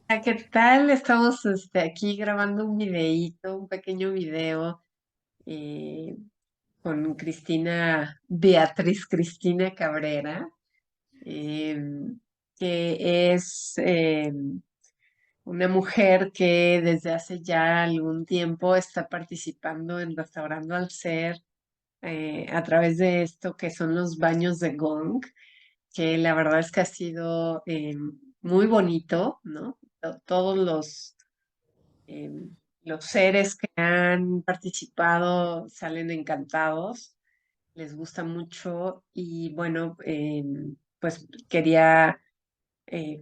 ¿Qué tal? Estamos aquí grabando un videíto, un pequeño video eh, con Beatriz Cristina Cabrera, eh, que es una mujer que desde hace ya algún tiempo está participando en Restaurando al Ser a través de esto que son los baños de gong, que la verdad es que ha sido muy bonito, ¿no? Todos eh, los seres que han participado salen encantados, les gusta mucho y bueno, pues quería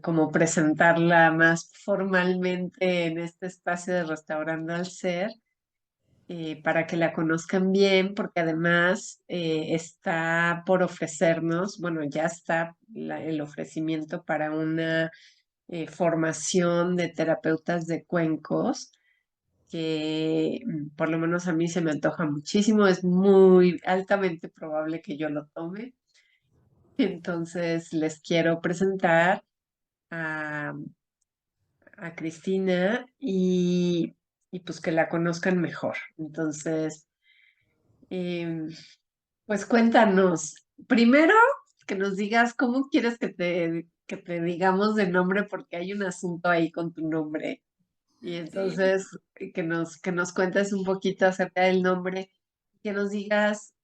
como presentarla más formalmente en este espacio de Restaurando al Ser. Para que la conozcan bien, porque además está por ofrecernos, bueno, ya está el ofrecimiento para una formación de terapeutas de cuencos que por lo menos a mí se me antoja muchísimo, es muy altamente probable que yo lo tome. Entonces les quiero presentar a, a Cristina y pues que la conozcan mejor. Entonces, em, pues cuéntanos, primero que nos digas cómo quieres que te digamos de nombre, porque hay un asunto ahí con tu nombre. Y Sí, entonces que nos cuentes un poquito acerca del nombre, que nos digas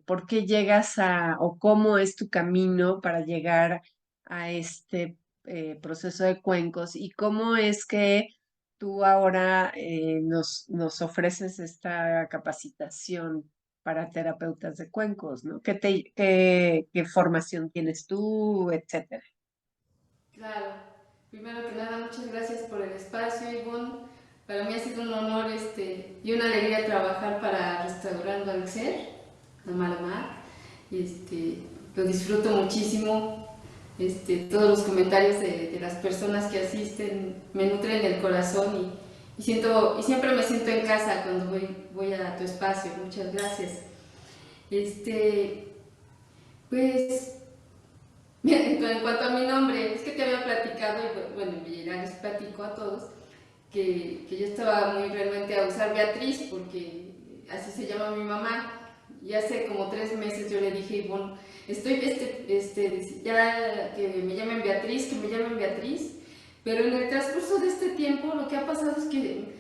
por qué llegas o cómo es tu camino para llegar a este proceso de cuencos y cómo es que tú ahora nos ofreces esta capacitación para terapeutas de cuencos, ¿no? ¿Qué formación tienes tú, etcétera? claro. Primero que nada, muchas gracias por el espacio, Ivonne. Para mí ha sido un honor y una alegría trabajar para Restaurando al Ser, Amaramar. Este, lo disfruto muchísimo. Todos los comentarios de las personas que asisten me nutren el corazón y siempre me siento en casa cuando voy a tu espacio. Muchas gracias. Este, pues Bien, en cuanto a mi nombre, es que te había platicado, y bueno, ya les platico a todos, que yo estaba muy realmente a usar Beatriz, porque así se llama mi mamá. Y hace como 3 meses yo le dije, bueno, estoy, ya que me llamen Beatriz, que me llamen Beatriz, pero en el transcurso de este tiempo lo que ha pasado es que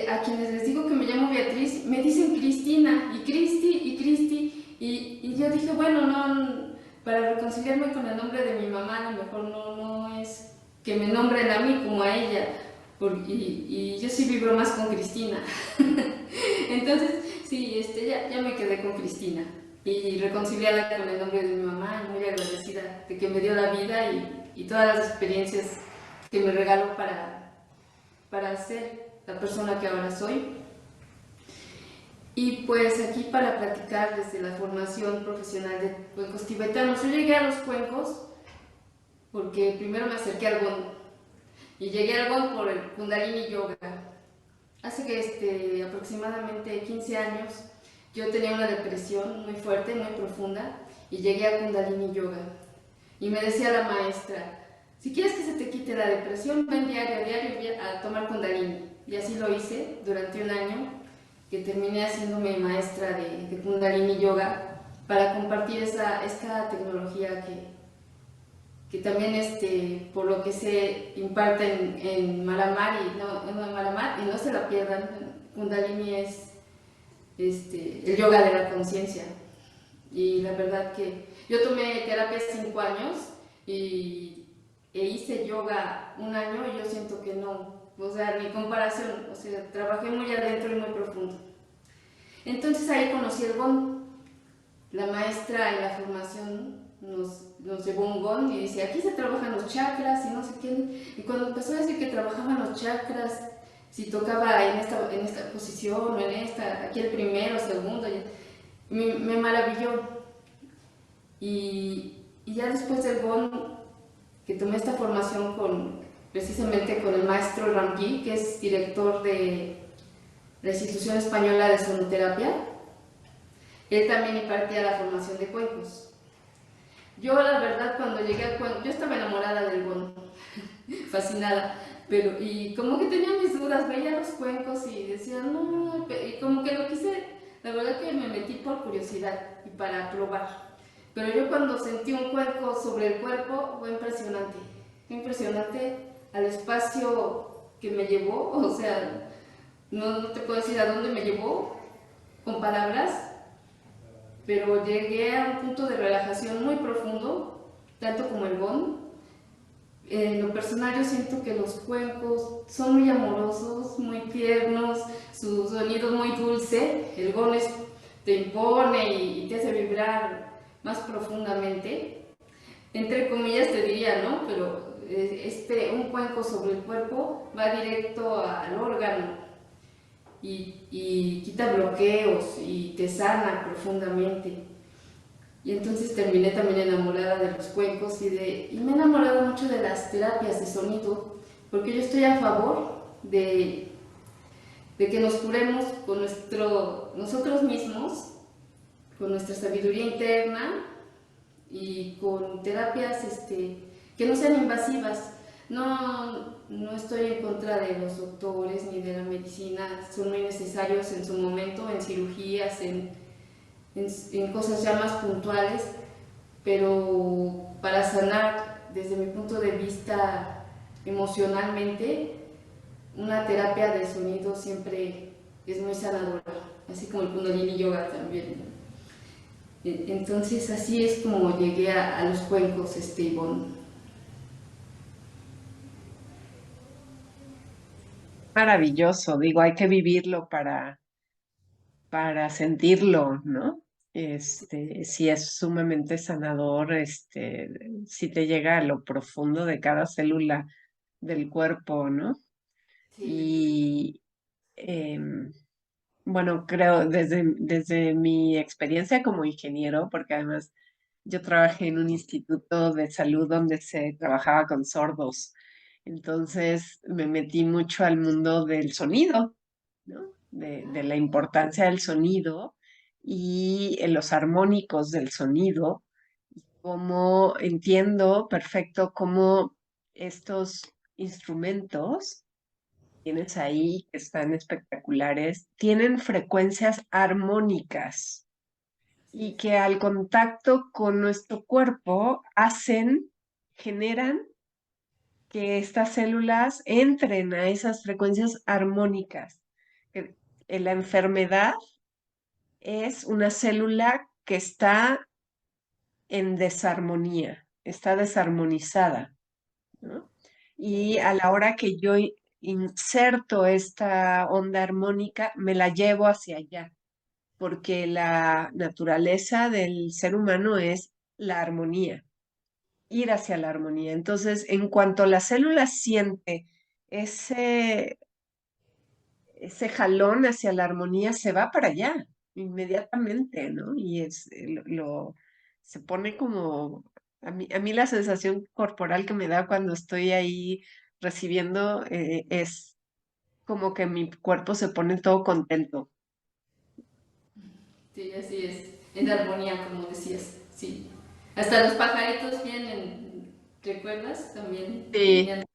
a quienes les digo que me llamo Beatriz, me dicen Cristina, y Cristi, y yo dije, bueno, no, para reconciliarme con el nombre de mi mamá, a lo mejor no es que me nombren a mí como a ella, y yo sí vibro más con Cristina. Entonces, sí, ya me quedé con Cristina, y reconciliada con el nombre de mi mamá, y muy agradecida de que me dio la vida y todas las experiencias que me regaló para ser la persona que ahora soy. Y pues aquí para platicar desde la formación profesional de cuencos tibetanos. Yo llegué a los cuencos porque primero me acerqué al Bon y llegué al Bon por el Kundalini Yoga. Hace que aproximadamente 15 años yo tenía una depresión muy fuerte, muy profunda y llegué a Kundalini Yoga. Y me decía la maestra, si quieres que se te quite la depresión, ven diario a diario a tomar Kundalini. Y así lo hice durante un año, que terminé haciéndome maestra de Kundalini Yoga para compartir esta tecnología que también por lo que se imparte en Maramar y no se la pierdan. Kundalini es el yoga de la conciencia. Y la verdad que yo tomé terapia 5 años e hice yoga un año y yo siento que no, o sea, ni comparación, o sea, trabajé muy adentro y muy profundo. Entonces ahí conocí el Gon. La maestra en la formación nos llevó un Gon y dice, aquí se trabajan los chakras y no sé qué. Y cuando empezó a decir que trabajaban los chakras, si tocaba en esta posición o en esta, aquí el primero, segundo, me maravilló. Y ya después del BON, que tomé esta formación precisamente con el maestro Ramji, que es director de la Institución Española de Sonoterapia, él también impartía la formación de cuencos. Yo la verdad cuando llegué al cuenco, yo estaba enamorada del BON. fascinada. Pero, y como que tenía mis dudas, veía los cuencos y decía, no, y como que lo quise, la verdad que me metí por curiosidad y para probar. Pero yo cuando sentí un cuenco sobre el cuerpo, fue impresionante al espacio que me llevó, o sea, no te puedo decir a dónde me llevó con palabras, pero llegué a un punto de relajación muy profundo, tanto como el Bon. En lo personal yo siento que los cuencos son muy amorosos, muy tiernos, su sonido es muy dulce, el Bon te impone y te hace vibrar más profundamente. Entre comillas te diría, ¿no? Pero un cuenco sobre el cuerpo va directo al órgano y quita bloqueos y te sana profundamente. Y entonces terminé también enamorada de los cuencos y me he enamorado mucho de las terapias de sonido, porque yo estoy a favor de que nos curemos con nosotros mismos, con nuestra sabiduría interna y con terapias que no sean invasivas. No estoy en contra de los doctores ni de la medicina, son muy necesarios en su momento, en cirugías, en cosas ya más puntuales, pero para sanar desde mi punto de vista emocionalmente, una terapia de sonido siempre es muy sanadora, así como el Kundalini Yoga también. Entonces así es como llegué a los cuencos, Ivonne. Maravilloso, digo, hay que vivirlo para sentirlo, ¿no? Sí es sumamente sanador, sí te llega a lo profundo de cada célula del cuerpo, ¿no? Sí, Y em, bueno, creo desde mi experiencia como ingeniero, porque además yo trabajé en un instituto de salud donde se trabajaba con sordos, entonces me metí mucho al mundo del sonido, ¿no? De la importancia del sonido y en los armónicos del sonido, cómo entiendo perfecto cómo estos instrumentos tienes ahí, que están espectaculares, tienen frecuencias armónicas así y es. que al contacto con nuestro cuerpo generan que estas células entren a esas frecuencias armónicas. Que- La enfermedad es una célula que está en desarmonía, está desarmonizada, ¿no? Y a la hora que yo inserto esta onda armónica, me la llevo hacia allá, porque la naturaleza del ser humano es la armonía, ir hacia la armonía. Entonces, en cuanto la célula siente ese, ese jalón hacia la armonía, se va para allá inmediatamente, ¿no? Y se pone como, a mí la sensación corporal que me da cuando estoy ahí recibiendo es como que mi cuerpo se pone todo contento. Sí, así es. En armonía, como decías. Sí. Hasta los pajaritos vienen, ¿recuerdas? También Sí, venían,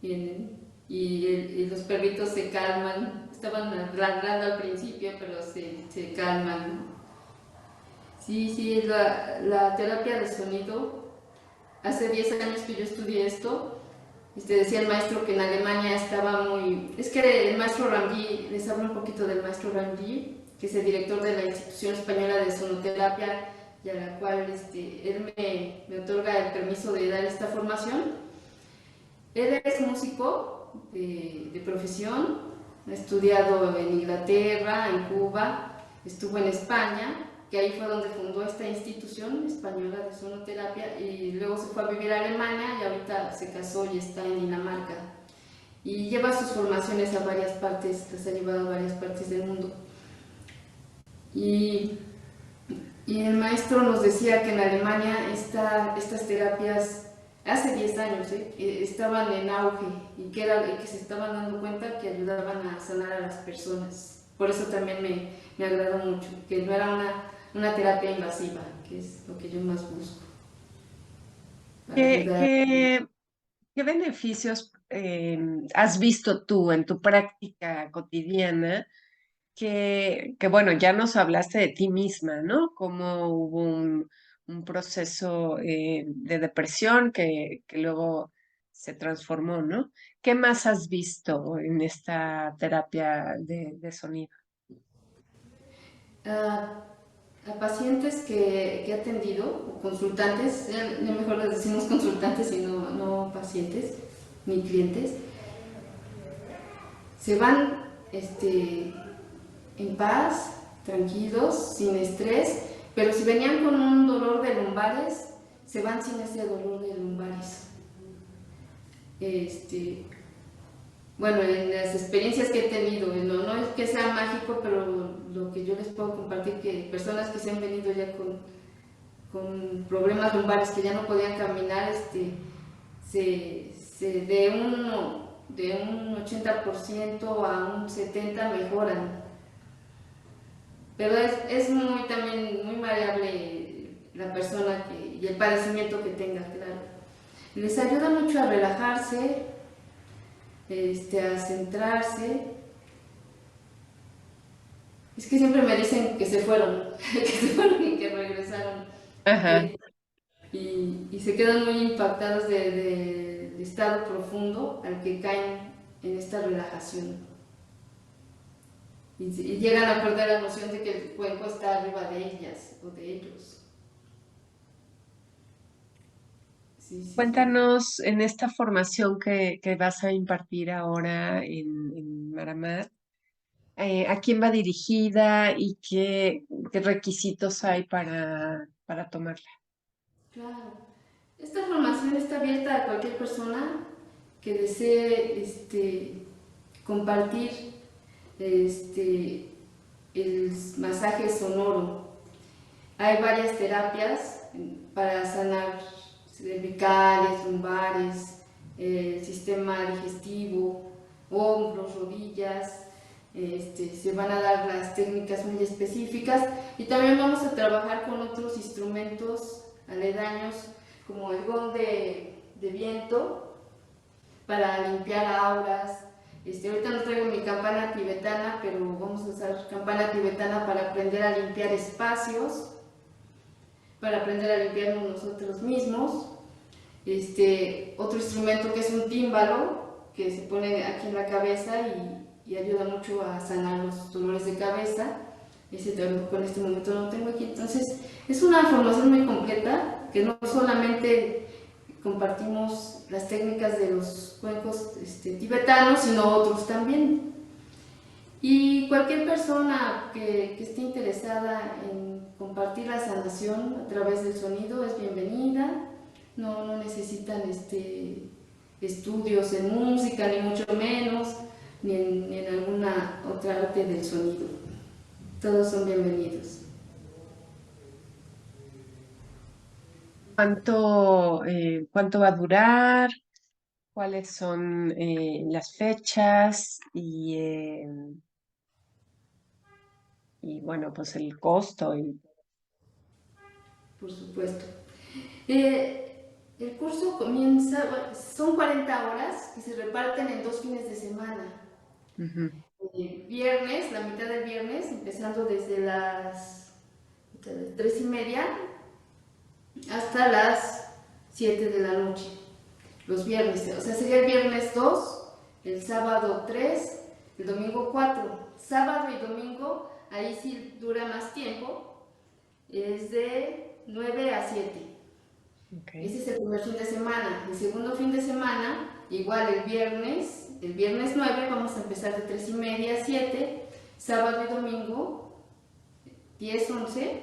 vienen. Y los perritos se calman. Estaban ladrando al principio, pero se calman. Sí, sí, la terapia de sonido. Hace 10 años que yo estudié esto. Decía el maestro que en Alemania estaba muy... Es que el maestro Rangi, les hablo un poquito del maestro Rangi, que es el director de la Institución Española de Sonoterapia, y a la cual él me otorga el permiso de dar esta formación. Él es músico de profesión, ha estudiado en Inglaterra, en Cuba, estuvo en España, que ahí fue donde fundó esta institución española de sonoterapia, y luego se fue a vivir a Alemania y ahorita se casó y está en Dinamarca. Y lleva sus formaciones a varias partes, las ha llevado a varias partes del mundo. Y, y el maestro nos decía que en Alemania estas terapias hace 10 años estaban en auge y que se estaban dando cuenta que ayudaban a sanar a las personas. Por eso también me agradó mucho, que no era una terapia invasiva, que es lo que yo más busco, para ¿Qué, ayudar. qué, ¿Qué beneficios has visto tú en tu práctica cotidiana bueno, ya nos hablaste de ti misma, ¿no? Cómo hubo un proceso de depresión que luego se transformó, ¿no? ¿Qué más has visto en esta terapia de sonido? a, a pacientes que he atendido, o consultantes, ya mejor les decimos consultantes y no pacientes ni clientes, se van en paz, tranquilos, sin estrés, pero si venían con un dolor de lumbares, se van sin ese dolor de lumbares. Este, bueno, en las experiencias que he tenido, no es que sea mágico, pero lo que yo les puedo compartir, que personas que se han venido ya con problemas lumbares, que ya no podían caminar, de un 80% a un 70% mejoran. Pero es muy también muy variable la persona y el padecimiento que tenga, claro. Les ayuda mucho a relajarse, a centrarse. Es que siempre me dicen que se fueron, que se fueron y que regresaron. Ajá. Y se quedan muy impactados de estado profundo al que caen en esta relajación. Y llegan a perder la noción de que el cuenco está arriba de ellas o de ellos. Sí, sí, sí. Cuéntanos en esta formación que vas a impartir ahora en Maramar, ¿a quién va dirigida y qué requisitos hay para tomarla? Claro. Esta formación está abierta a cualquier persona que desee compartir este, el masaje sonoro. Hay varias terapias para sanar cervicales, lumbares, el sistema digestivo, hombros, rodillas. Se van a dar las técnicas muy específicas y también vamos a trabajar con otros instrumentos aledaños como el gong de viento para limpiar auras. Ahorita no traigo mi campana tibetana, pero vamos a usar campana tibetana para aprender a limpiar espacios, para aprender a limpiarnos nosotros mismos. Otro instrumento que es un tímbalo, que se pone aquí en la cabeza y ayuda mucho a sanar los dolores de cabeza. Ese tampoco en este momento no tengo aquí. Entonces, es una formación muy completa, que no solamente compartimos las técnicas de los cuencos tibetanos, sino otros también. Y cualquier persona que esté interesada en compartir la sanación a través del sonido es bienvenida. No necesitan estudios en música, ni mucho menos, ni en alguna otra arte del sonido. Todos son bienvenidos. ¿Cuánto va a durar? ¿Cuáles son las fechas? Y bueno, pues el costo. Por supuesto. El curso comienza, son 40 horas que se reparten en 2 fines de semana. Ujú. Viernes, la mitad del viernes, empezando desde las 3:30 hasta las 7 de la noche. Los viernes, o sea, sería el viernes 2, el sábado 3, el domingo 4. Sábado y domingo, ahí sí dura más tiempo, es de 9 a 7. Okay. Ese es el primer fin de semana. El segundo fin de semana, igual el viernes 9 vamos a empezar de 3:30 a 7, sábado y domingo 10, 11,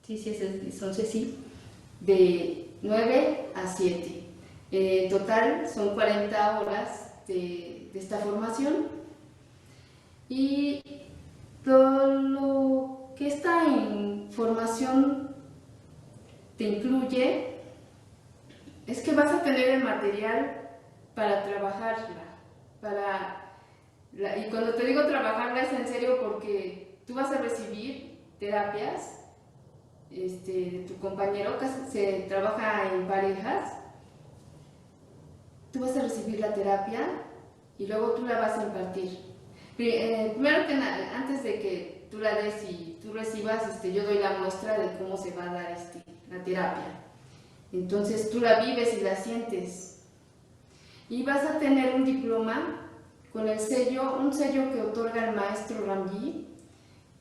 sí, es 10, 11, sí, de 9 a 7. En total son 40 horas de esta formación y lo que esta información te incluye es que vas a tener el material para trabajarla, y cuando te digo trabajarla es en serio porque tú vas a recibir terapias de tu compañero, que se trabaja en parejas. tú vas a recibir la terapia y luego tú la vas a impartir. Primero que nada, antes de que tú la des y tú recibas, yo doy la muestra de cómo se va a dar la terapia. Entonces tú la vives y la sientes. Y vas a tener un diploma con el sello, un sello que otorga el maestro Ramji,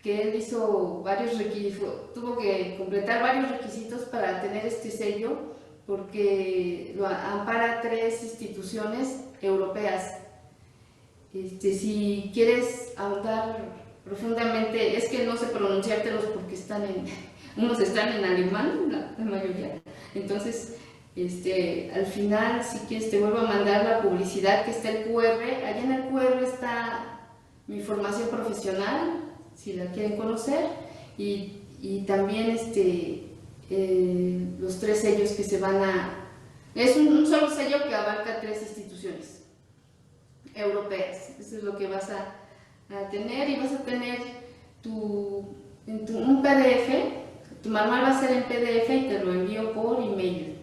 que él hizo varios requisitos, tuvo que completar varios requisitos para tener este sello, porque lo ampara 3 instituciones europeas. Si quieres ahondar profundamente, es que no sé pronunciártelos porque unos están en alemán, la mayoría. Entonces, al final, si quieres, te vuelvo a mandar la publicidad que está el QR. Allá en el QR está mi formación profesional, si la quieren conocer, y también los 3 sellos que se van a... Es un solo sello que abarca 3 instituciones europeas. Eso es lo que vas a tener, y vas a tener un PDF. Tu manual va a ser en PDF y te lo envío por email.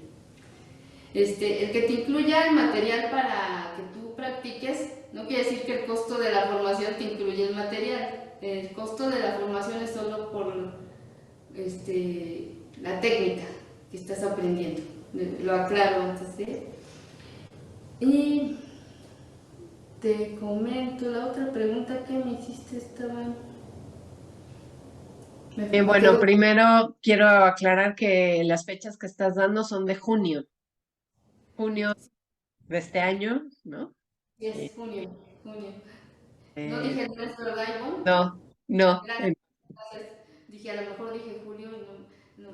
El que te incluya el material para que tú practiques, no quiere decir que el costo de la formación te incluye el material. El costo de la formación es solo por la técnica que estás aprendiendo. Lo aclaro antes de... Y te comento, la otra pregunta que me hiciste estaba... Me Bueno, quedo... primero quiero aclarar que las fechas que estás dando son de junio, junio de este año, ¿no? Sí, Eh, es junio, junio. No eh, dije el mes, ¿verdad, Ivonne? no, no. Gracias, gracias. Dije, a lo mejor dije julio y no,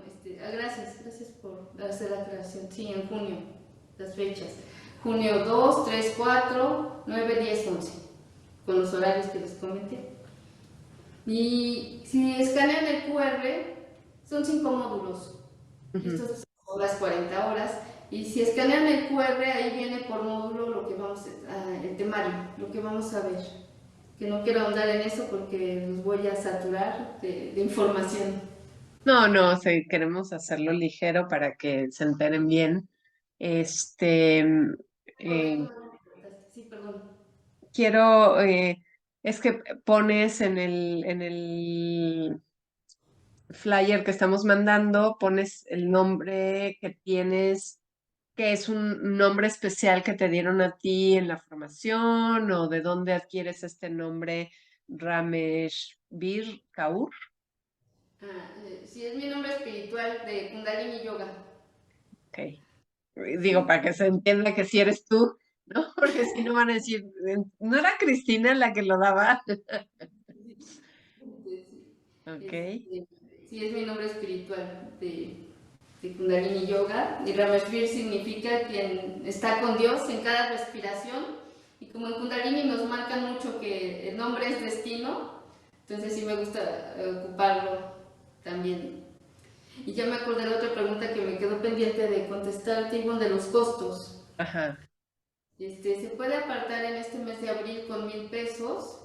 gracias, gracias por hacer la aclaración. Sí, en junio, las fechas. Junio 2, 3, 4, 9, 10, 11, con los horarios que les comenté. Y si escanean el QR, son 5 módulos. Ujú. Estos son las 40 horas. Y si escanean el QR, ahí viene por módulo el temario, lo que vamos a ver. Que no quiero ahondar en eso porque los voy a saturar de información. No, no, sí, queremos hacerlo ligero para que se enteren bien. Este, Porque eh, tú me preguntaste. Sí, perdón. quiero, es que pones en el flyer que estamos mandando, pones el nombre que tienes, que es un nombre especial que te dieron a ti en la formación, o de dónde adquieres este nombre, Rameshvir Kaur. Sí, es mi nombre espiritual de Kundalini Yoga. Ok. Digo, para que se entienda que si eres tú, ¿no? Porque si no van a decir, ¿no era Cristina la que lo daba? Sí, Ok. este, sí, es mi nombre espiritual de Kundalini Yoga. Y Rameshvir significa quien está con Dios en cada respiración. Y como en Kundalini nos marcan mucho que el nombre es destino, entonces sí me gusta ocuparlo también. Y ya me acordé de otra pregunta que me quedó pendiente de contestarte, Ivonne, de los costos. Ajá. Se puede apartar en este mes de abril con 1,000 pesos,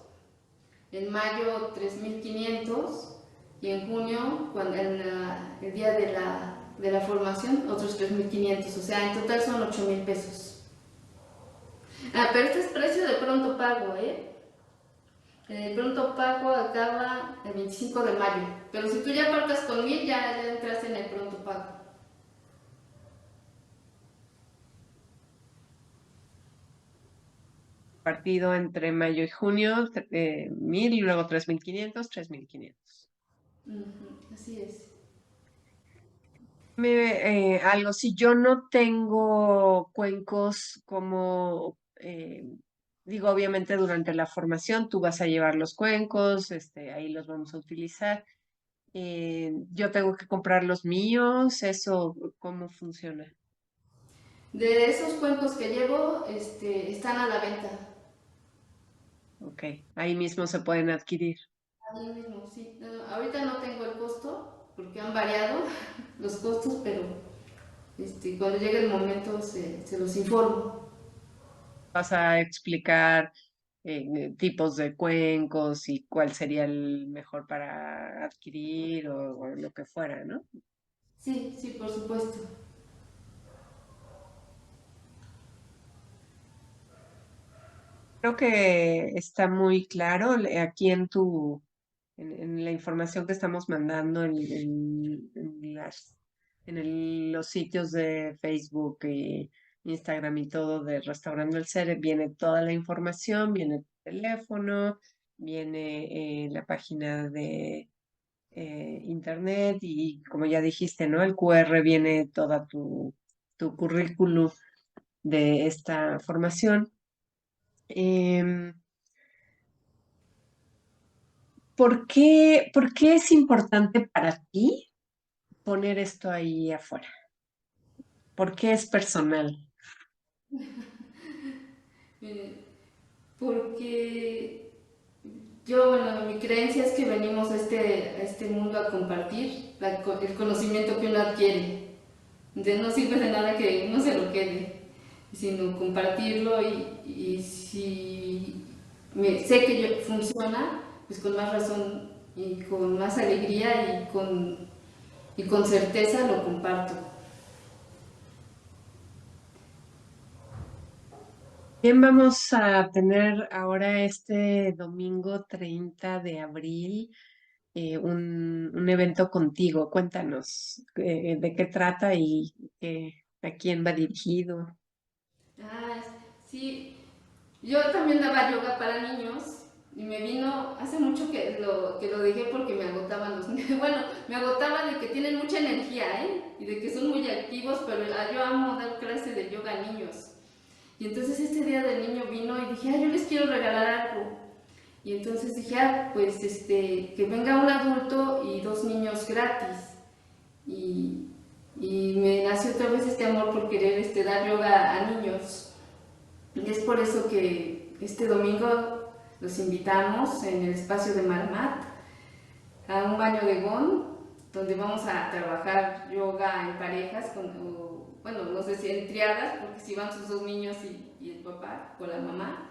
en mayo 3,500, y en junio, el día de la formación, otros 3,500. O sea, en total son 8,000 pesos. Pero este es precio de pronto pago, ¿eh? El pronto pago acaba el 25 de mayo. Pero si tú ya apartas con 1,000, ya entras en el pronto pago. Partido entre mayo y junio, 1,000, y luego 3,500, 3,500. Así es. Algo, si yo no tengo cuencos como, digo, obviamente durante la formación tú vas a llevar los cuencos, ahí los vamos a utilizar. Yo tengo que comprar los míos, eso, ¿cómo funciona? De esos cuencos que llevo, están a la venta. Ok, ahí mismo se pueden adquirir. Ahí mismo, sí. Ahorita no tengo el costo porque han variado los costos, pero cuando llegue el momento se los informo. Vas a explicar tipos de cuencos y cuál sería el mejor para adquirir o lo que fuera, ¿no? Sí, sí, por supuesto. Creo que está muy claro aquí en la información que estamos mandando los sitios de Facebook y Instagram y todo de Restaurando el Ser, viene toda la información, viene tu teléfono, viene la página de internet y como ya dijiste, ¿no? El QR viene toda tu currículum de esta formación. Em, por qué es importante para ti poner esto ahí afuera? ¿Por qué es personal? Eh, Porque yo, bueno, mi creencia es que venimos a este mundo a compartir el conocimiento que uno adquiere. Entonces no sirve de nada que uno se lo quede, sino compartirlo y si sé que funciona, pues con más razón y con más alegría y con certeza lo comparto. Bien, vamos a tener ahora este domingo 30 de abril un evento contigo. Cuéntanos de qué trata y a quién va dirigido. Ah, sí, yo también daba yoga para niños y me vino hace mucho que lo dejé porque me agotaban los niños. Bueno, me agotaba de que tienen mucha energía, ¿eh? Y de que son muy activos, pero yo amo dar clase de yoga a niños. Y entonces este día del niño vino y dije, yo les quiero regalar algo. Y entonces dije, pues que venga un adulto y dos niños gratis. Y, y me nació otra vez este amor por querer dar yoga a niños. Y es por eso que este domingo los invitamos en el espacio de Marmat a un baño de Gon, donde vamos a trabajar yoga en parejas, bueno, no sé si en triadas, porque si van sus dos niños y el papá o la mamá,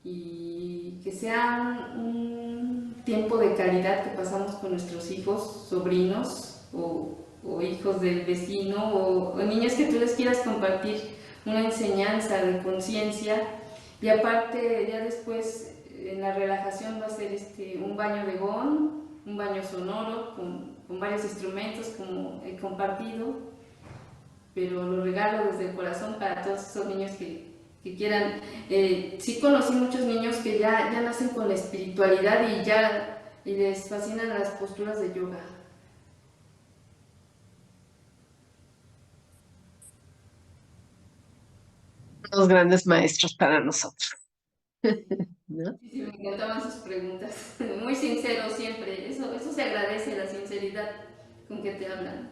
y que sea un tiempo de calidad que pasamos con nuestros hijos, sobrinos o hijos del vecino o niños que tú les quieras compartir una enseñanza de conciencia y aparte ya después en la relajación va a ser un baño de gong, un baño sonoro con varios instrumentos como he compartido, pero lo regalo desde el corazón para todos esos niños que quieran. Sí conocí muchos niños que ya nacen con la espiritualidad y les fascinan las posturas de yoga. Los grandes maestros para nosotros, ¿no? Sí, sí, me encantaban sus preguntas. Muy sincero siempre. Eso se agradece, la sinceridad con que te hablan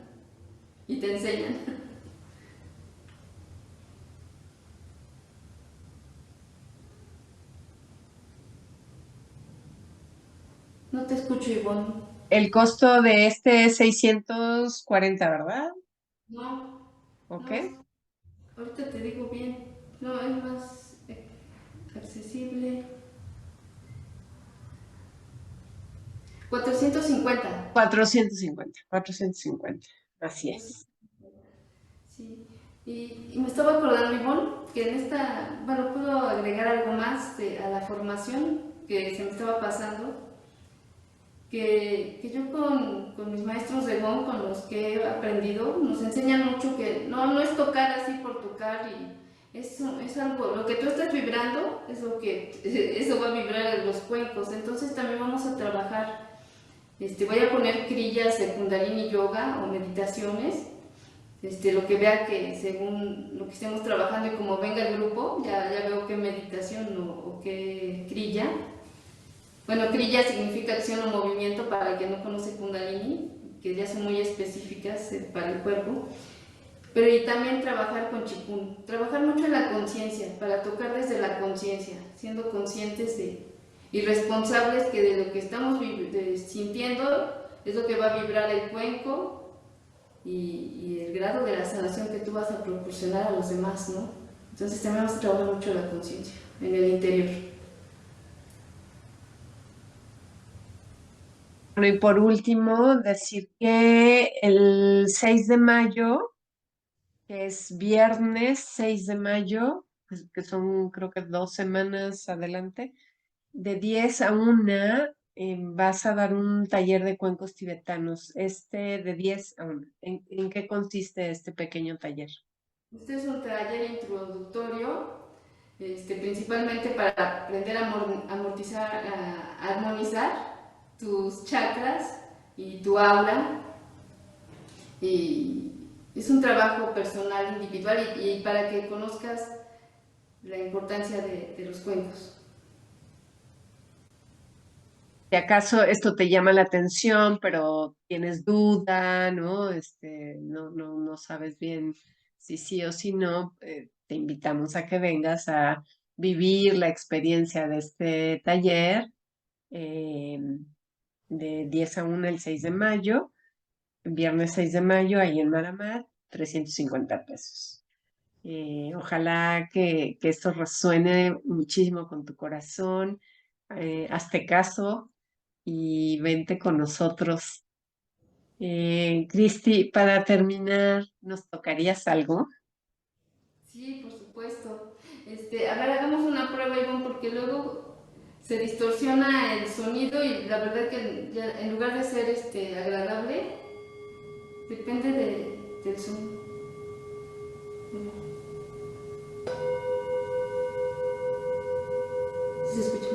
y te enseñan. No te escucho, Ivonne. El costo de este es 640, ¿verdad? No, ¿Ok? no, ahorita te digo bien. No, es más accesible. 450. 450. Así es. Sí. Y me estaba acordando, Ivonne, que en bueno, puedo agregar algo más a la formación que se me estaba pasando, que yo con mis maestros de Gong, con los que he aprendido, nos enseñan mucho que no es tocar así por tocar y es algo, lo que tú estás vibrando es lo que, eso va a vibrar en los cuencos, entonces también vamos a trabajar, voy a poner crillas de Kundalini Yoga o meditaciones, lo que vea que según lo que estemos trabajando y como venga el grupo, ya veo qué meditación o qué crilla. Bueno, Kriya significa acción o movimiento para el que no conoce Kundalini, que ya son muy específicas para el cuerpo. Pero y también trabajar con Chikun, trabajar mucho en la conciencia, para tocar desde la conciencia, siendo conscientes y responsables que de lo que estamos sintiendo es lo que va a vibrar el cuenco y el grado de la sanación que tú vas a proporcionar a los demás, ¿no? Entonces también vamos a trabajar mucho la conciencia en el interior. Bueno, y por último, decir que el 6 de mayo, que es viernes 6 de mayo, pues, que son creo que 2 semanas adelante, de 10 a 1 vas a dar un taller de cuencos tibetanos, de 10 a 1. ¿En qué consiste este pequeño taller? Este es un taller introductorio, principalmente para aprender a amortizar, a armonizar tus chakras y tu aura. Y es un trabajo personal, individual y para que conozcas la importancia de los cuencos. Si acaso esto te llama la atención, pero tienes duda, ¿no? No sabes bien si sí o si no, te invitamos a que vengas a vivir la experiencia de este taller eh, de 10 a 1 el 6 de mayo, viernes 6 de mayo, ahí en Maramar, 350 pesos. Ojalá que esto resuene muchísimo con tu corazón. Hazte caso y vente con nosotros. Cristi, para terminar, ¿nos tocarías algo? Sí, por supuesto. A ver, hagamos una prueba, Ivonne, porque luego se distorsiona el sonido y la verdad que ya, en lugar de ser agradable, depende del sonido. ¿Se escucha?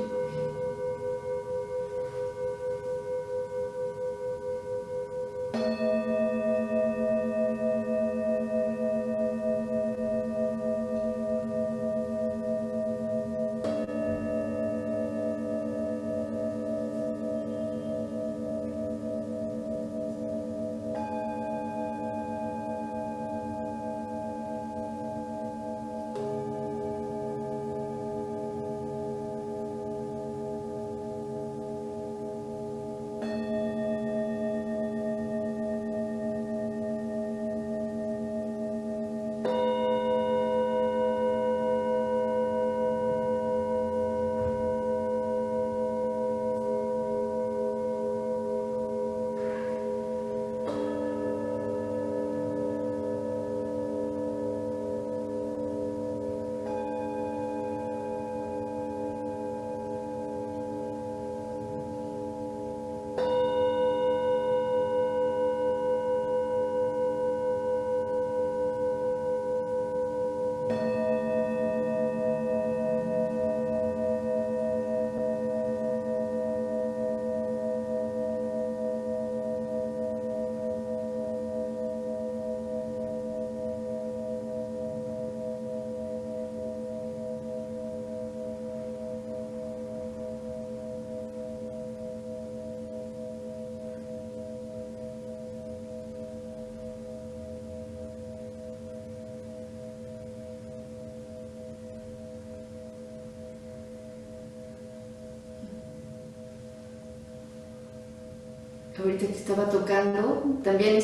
Ahorita que estaba tocando, también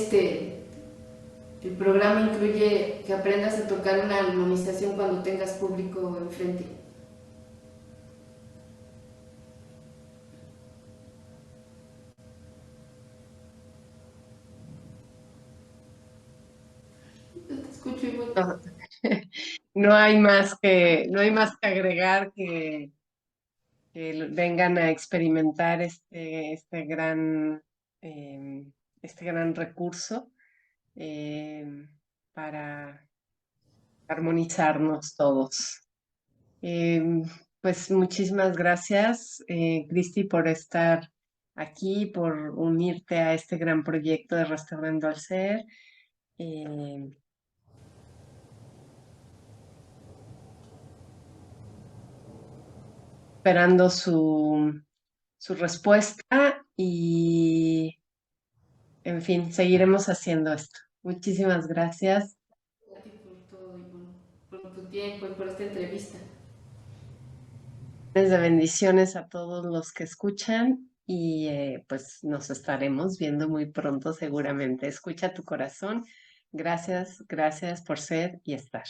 el programa incluye que aprendas a tocar una armonización cuando tengas público enfrente. Yo te escucho igual. No, no hay más que agregar que vengan a experimentar em, este gran recurso em, para armonizarnos todos. Em, pues muchísimas gracias, Cristi, por estar aquí, por unirte a este gran proyecto de Restaurando al Ser. Em, Esperando su respuesta y, en fin, seguiremos haciendo esto. Muchísimas gracias. A ti por todo y por tu tiempo y por esta entrevista. De bendiciones a todos los que escuchan y pues nos estaremos viendo muy pronto seguramente. Escucha tu corazón. Gracias, gracias por ser y estar.